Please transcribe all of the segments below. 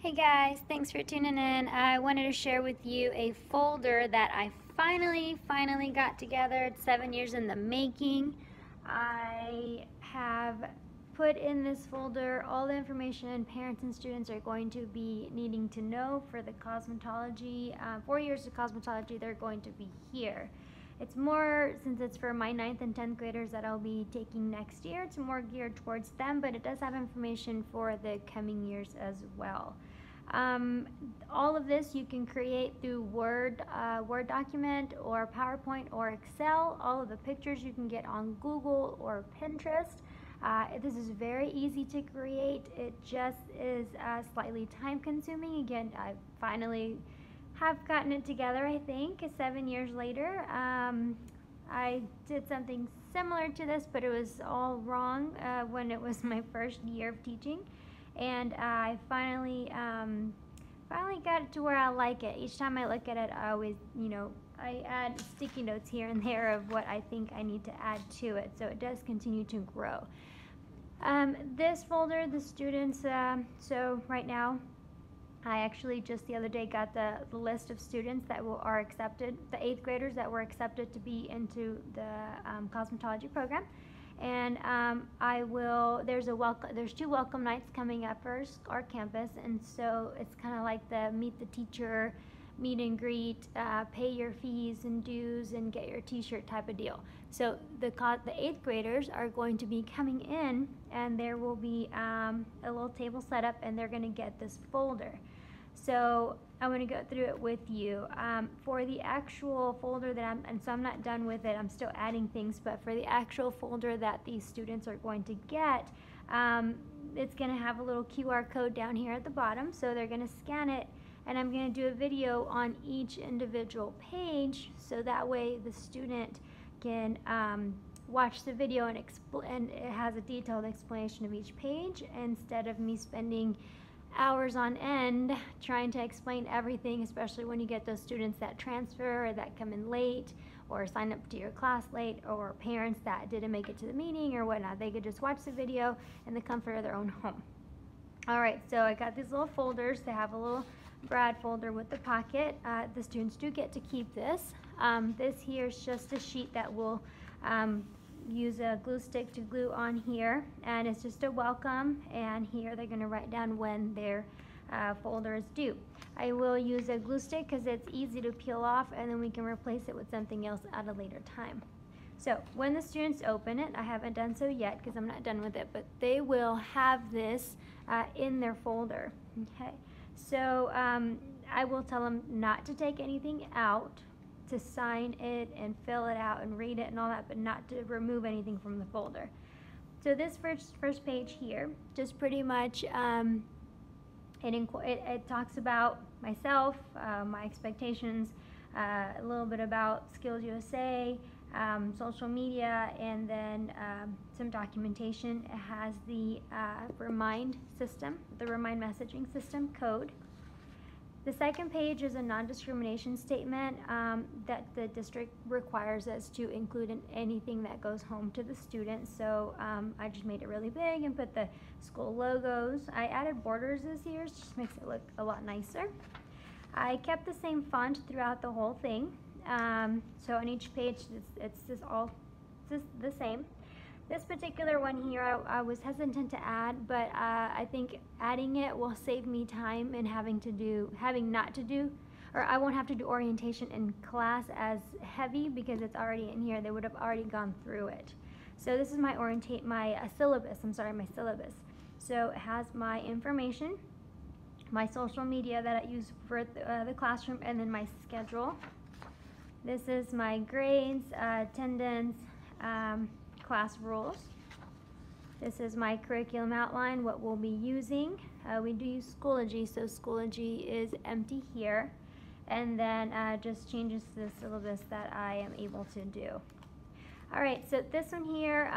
Hey guys, thanks for tuning in. I wanted to share with you a folder that I finally got together. It's 7 years in the making. I have put in this folder all the information parents and students are going to be needing to know for the cosmetology. 4 years of cosmetology, they're going to be here. It's more, since it's for my 9th and 10th graders that I'll be taking next year, it's more geared towards them, but it does have information for the coming years as well. All of this you can create through Word document or PowerPoint or Excel. All of the pictures you can get on Google or Pinterest. This is very easy to create. It just is slightly time consuming. Again, I finally have gotten it together, I think, 7 years later. I did something similar to this, but it was all wrong when it was my first year of teaching. And I finally got it to where I like it. Each time I look at it, I always, I add sticky notes here and there of what I think I need to add to it, so it does continue to grow. This folder, the students, so right now, I actually just the other day got the list of students that are accepted, the 8th graders that were accepted to be into the cosmetology program. And there's 2 welcome nights coming up for our campus, and so it's kind of like the meet the teacher, meet and greet, pay your fees and dues and get your t-shirt type of deal. So the 8th graders are going to be coming in, and there will be a little table set up, and they're going to get this folder. So I want to go through it with you. For the actual folder that I'm not done with it, I'm still adding things, but for the actual folder that these students are going to get, it's going to have a little QR code down here at the bottom, so they're going to scan it, and I'm going to do a video on each individual page, so that way the student can watch the video and it has a detailed explanation of each page, instead of me spending hours on end trying to explain everything, especially when you get those students that transfer or that come in late or sign up to your class late, or parents that didn't make it to the meeting or whatnot. They could just watch the video in the comfort of their own home. Alright, so I got these little folders. They have a little Brad folder with the pocket. The students do get to keep this. This here is just a sheet that will use a glue stick to glue on here, and it's just a welcome, and here they're going to write down when their folder is due. I will use a glue stick because it's easy to peel off, and then we can replace it with something else at a later time. So when the students open it, I haven't done so yet because I'm not done with it, but they will have this in their folder. Okay, so I will tell them not to take anything out, to sign it and fill it out and read it and all that, but not to remove anything from the folder. So this first page here, just pretty much it talks about myself, my expectations, a little bit about SkillsUSA, social media, and then some documentation. It has the Remind system, the Remind messaging system code. The second page is a non-discrimination statement that the district requires us to include in anything that goes home to the students. So I just made it really big and put the school logos. I added borders this year, so it just makes it look a lot nicer. I kept the same font throughout the whole thing. So on each page, it's just the same. This particular one here, I was hesitant to add, but I think adding it will save me time in I won't have to do orientation in class as heavy because it's already in here. They would have already gone through it. So this is my syllabus. My syllabus. So it has my information, my social media that I use for the classroom, and then my schedule. This is my grades, attendance, class rules. This is my curriculum outline, what we'll be using. We do use Schoology, so Schoology is empty here, and then just changes the syllabus that I am able to do. Alright, so this one here,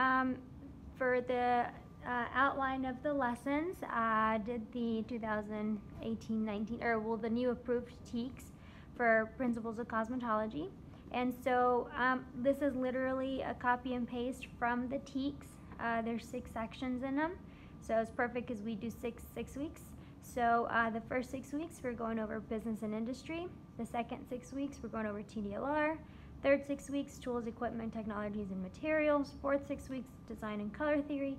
for the outline of the lessons, I did the 2018-19, the new approved TEKS for Principles of Cosmetology. And so this is literally a copy and paste from the TEKS. There's 6 sections in them, so it's perfect because we do six weeks. So the first 6 weeks we're going over business and industry. The second 6 weeks we're going over TDLR. Third 6 weeks, tools, equipment, technologies, and materials. Fourth 6 weeks, design and color theory.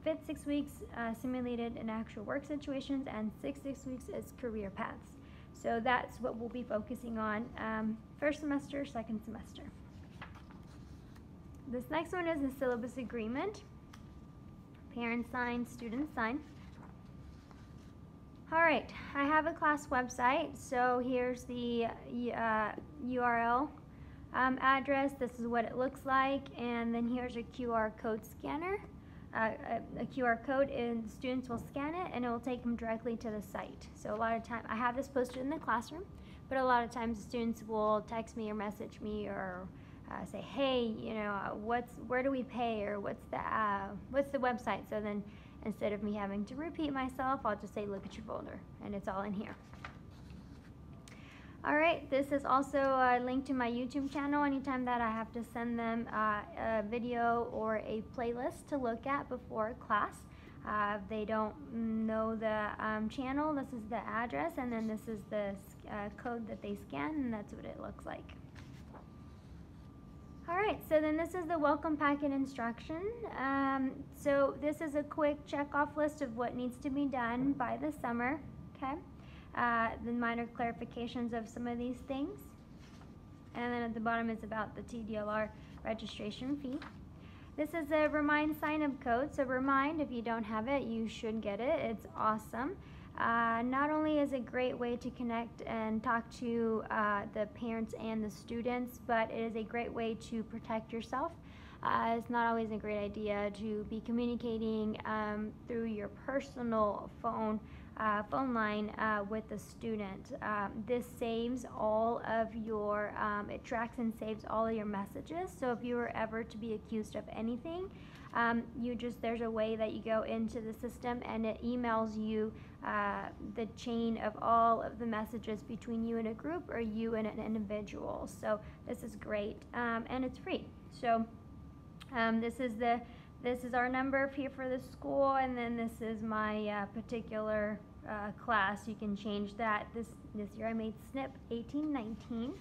Fifth 6 weeks, simulated and actual work situations. And sixth 6 weeks is career paths. So that's what we'll be focusing on first semester, second semester. This next one is the syllabus agreement. Parents sign, students sign. All right, I have a class website. So here's the URL address. This is what it looks like. And then here's a QR code scanner. A QR code, and students will scan it and it will take them directly to the site. So a lot of time, I have this posted in the classroom, but a lot of times students will text me or message me or say, hey, you know, where do we pay, or what's the website? So then instead of me having to repeat myself, I'll just say, look at your folder, and it's all in here. All right, this is also a link to my YouTube channel. Anytime that I have to send them a video or a playlist to look at before class, if they don't know the channel, this is the address, and then this is the code that they scan, and that's what it looks like. All right, so then this is the welcome packet instruction. So this is a quick check-off list of what needs to be done by the summer, okay? The minor clarifications of some of these things. And then at the bottom is about the TDLR registration fee. This is a Remind sign-up code. So Remind, if you don't have it, you should get it. It's awesome. Not only is it a great way to connect and talk to the parents and the students, but it is a great way to protect yourself. It's not always a great idea to be communicating through your personal phone line with the student. This saves all of your, it tracks and saves all of your messages. So if you were ever to be accused of anything, there's a way that you go into the system and it emails you the chain of all of the messages between you and a group or you and an individual. So this is great, and it's free. So this is our number here for the school, and then this is my particular class. You can change that. This year I made SNP 1819.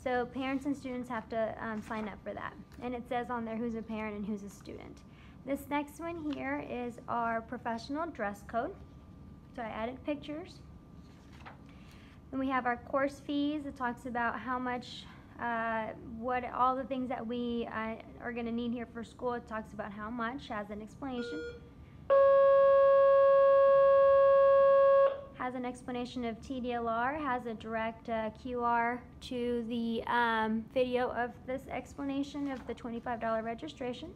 So parents and students have to sign up for that. And it says on there who's a parent and who's a student. This next one here is our professional dress code. So I added pictures. Then we have our course fees. It talks about how much what all the things that we are going to need here for school. It talks about how much, has an explanation. Has an explanation of TDLR, has a direct QR to the video of this explanation of the $25 registration.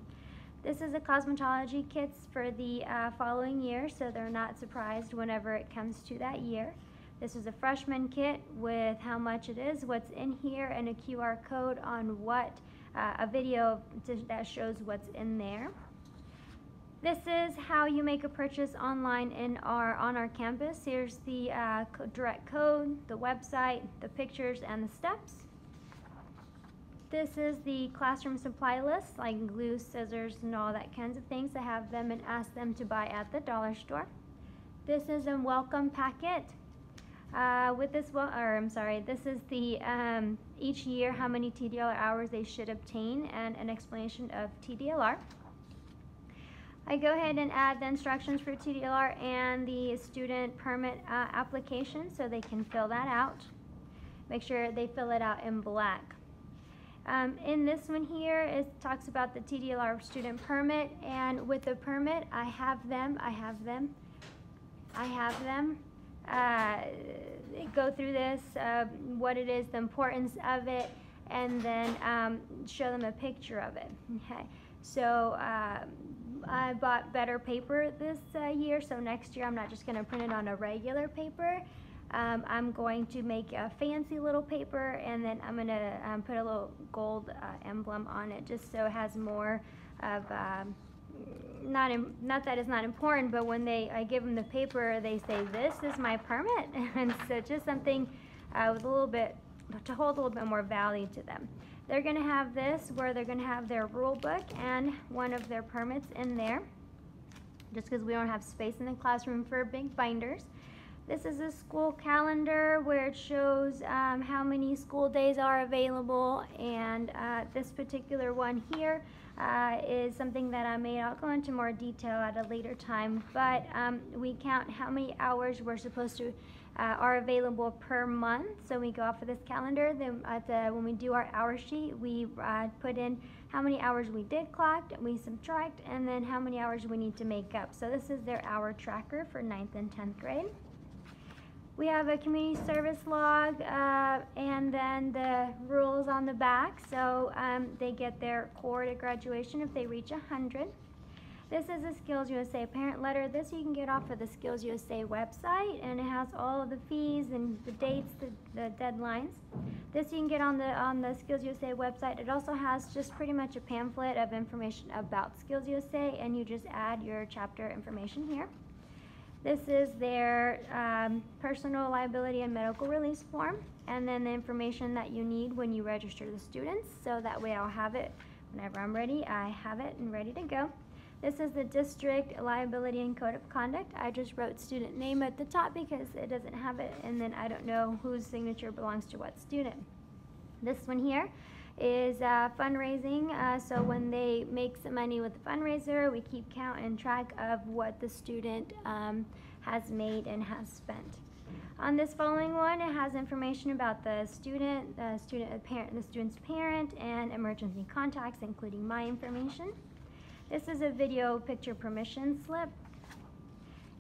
This is a Cosmetology Kits for the following year, so they're not surprised whenever it comes to that year. This is a freshman kit with how much it is, what's in here, and a QR code on what, a video that shows what's in there. This is how you make a purchase online on our campus. Here's the direct code, the website, the pictures, and the steps. This is the classroom supply list, like glue, scissors, and all that kinds of things. I have them and ask them to buy at the dollar store. This is a welcome packet. This is the each year how many TDLR hours they should obtain and an explanation of TDLR. I go ahead and add the instructions for TDLR and the student permit application so they can fill that out. Make sure they fill it out in black. In this one here, it talks about the TDLR student permit, and with the permit, I have them go through this, what it is, the importance of it, and then show them a picture of it. Okay, so I bought better paper this year, so next year I'm not just going to print it on a regular paper. I'm going to make a fancy little paper, and then I'm going to put a little gold emblem on it, just so it has more of, not that it's not important, but when I give them the paper, they say, this is my permit. And so just something with a little bit, to hold a little bit more value to them. They're going to have this where they're going to have their rule book and one of their permits in there, just because we don't have space in the classroom for big binders. This is a school calendar where it shows how many school days are available, and this particular one here is something that I made. I'll go into more detail at a later time, but we count how many hours we're supposed to are available per month. So we go off of this calendar. Then when we do our hour sheet, we put in how many hours we did clock, we subtract, and then how many hours we need to make up. So this is their hour tracker for 9th and 10th grade. We have a community service log and then the rules on the back. So they get their core at graduation if they reach 100. This is a SkillsUSA parent letter. This you can get off of the SkillsUSA website, and it has all of the fees and the dates, the deadlines. This you can get on the SkillsUSA website. It also has just pretty much a pamphlet of information about SkillsUSA, and you just add your chapter information here. This is their personal liability and medical release form, and then the information that you need when you register the students, so that way I'll have it whenever I'm ready. I have it and ready to go. This is the district liability and code of conduct. I just wrote student name at the top because it doesn't have it, and then I don't know whose signature belongs to what student. This one here is fundraising. So when they make some money with the fundraiser, we keep count and track of what the student has made and has spent. On this following one, it has information about the student, the student's parent, and emergency contacts, including my information. This is a video picture permission slip.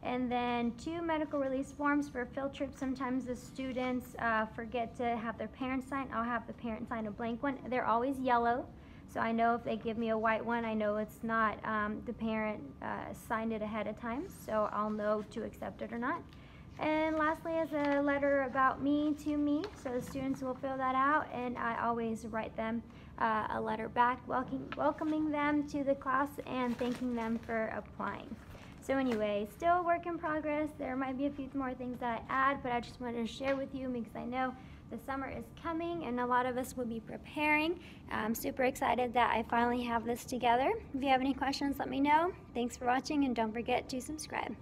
And then 2 medical release forms for field trips. Sometimes the students forget to have their parents sign. I'll have the parent sign a blank one. They're always yellow, so I know if they give me a white one, I know it's not the parent signed it ahead of time, so I'll know to accept it or not. And lastly is a letter about me to me, so the students will fill that out, and I always write them a letter back welcoming them to the class and thanking them for applying. So anyway, still a work in progress. There might be a few more things that I add, but I just wanted to share with you because I know the summer is coming and a lot of us will be preparing. I'm super excited that I finally have this together. If you have any questions, let me know. Thanks for watching, and don't forget to subscribe.